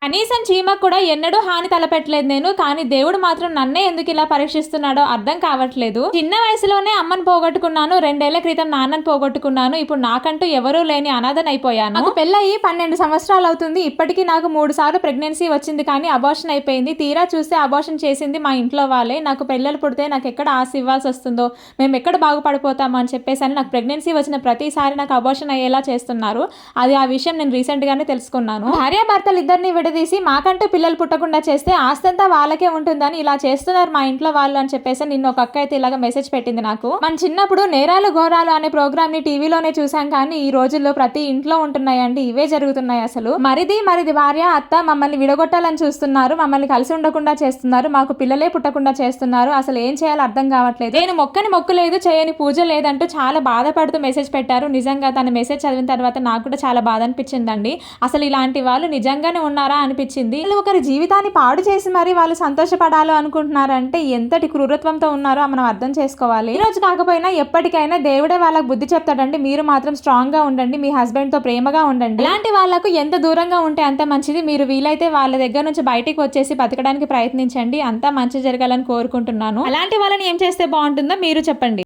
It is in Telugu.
కనీసం చీమకు కూడా ఎన్నడూ హాని తలపెట్టలేదు నేను. కానీ దేవుడు మాత్రం నన్నే ఎందుకు ఇలా పరీక్షిస్తున్నాడో అర్థం కావట్లేదు. చిన్న వయసులోనే అమ్మని పోగొట్టుకున్నాను. 2 ఏళ్ల క్రితం నాన్నని పోగొట్టుకున్నాను. ఇప్పుడు నాకంటూ ఎవరూ లేని అనాథనైపోయాను. నాకు పెళ్ళయి 12 సంవత్సరాలు అవుతుంది. ఇప్పటికీ నాకు 3 సార్లు ప్రెగ్నెన్సీ వచ్చింది, కానీ అబార్షన్ అయిపోయింది. తీరా చూస్తే అబార్షన్ చేసింది మా ఇంట్లో వాళ్ళే. నాకు పిల్లలు పుడితే నాకు ఎక్కడ ఆశ ఇవ్వాల్సి వస్తుందో, మేము ఎక్కడ బాగుపడిపోతామో అని చెప్పేసి నాకు ప్రెగ్నెన్సీ వచ్చిన ప్రతిసారి నాకు అబార్షన్ అయ్యేలా చేస్తున్నారు. ఆ విషయం నేను రీసెంట్ గానే తెలుసుకున్నాను. భార్యాభర్తలు ఇద్దరిని విడదీసి మాకంటూ పిల్లలు పుట్టకుండా చేస్తే ఆస్తంతా వాళ్ళకే ఉంటుందని ఇలా చేస్తున్నారు మా ఇంట్లో వాళ్ళు అని చెప్పేసి నిన్న ఒక అక్క అయితే ఇలాగ మెసేజ్ పెట్టింది నాకు. మన చిన్నప్పుడు నేరాలు ఘోరాలు అనే ప్రోగ్రామ్ ని టీవీలోనే చూసాం, కానీ ఈ రోజుల్లో ప్రతి ఇంట్లో ఉంటున్నాయండి. ఇవే జరుగుతున్నాయి. అసలు మరిది భార్య అత్త మమ్మల్ని విడగొట్టాలని చూస్తున్నారు, మమ్మల్ని కలిసి ఉండకుండా చేస్తున్నారు, మాకు పిల్లలే పుట్టకుండా చేస్తున్నారు. అసలు ఏం చేయాలో అర్థం కావట్లేదు. నేను మొక్కని మొక్కు లేదు, చేయని పూజ లేదంటూ చాలా బాధపడుతూ మెసేజ్ పెట్టారు. నిజంగా తన మెసేజ్ చదివిన తర్వాత నాకు కూడా చాలా బాధ అనిపించిందండి. అసలు ఇలాంటి వాళ్ళు నిజంగానే ఉన్నారా అనిపించింది. ఒకరి జీవితాన్ని పాడు చేసి మరి వాళ్ళు సంతోషపడాలి అనుకుంటున్నారంటే ఎంతటి క్రూరత్వంతో ఉన్నారో మనం అర్థం చేసుకోవాలి. ఈ రోజు కాకపోయినా ఎప్పటికైనా దేవుడే వాళ్ళకి బుద్ధి చెప్తాడండి. మీరు మాత్రం స్ట్రాంగ్ గా ఉండండి, మీ హస్బెండ్ తో ప్రేమగా ఉండండి. ఇలాంటి వాళ్ళకు ఎంత దూరంగా ఉంటే అంత మంచిది. మీరు వీలైతే వాళ్ళ దగ్గర నుంచి బయటికి వచ్చేసి బతకడానికి ప్రయత్నించండి. అంతా మంచి జరగాలని కోరుకుంటున్నాను. అలాంటి వాళ్ళని ఏం చేస్తే బాగుంటుందో మీరు చెప్పండి.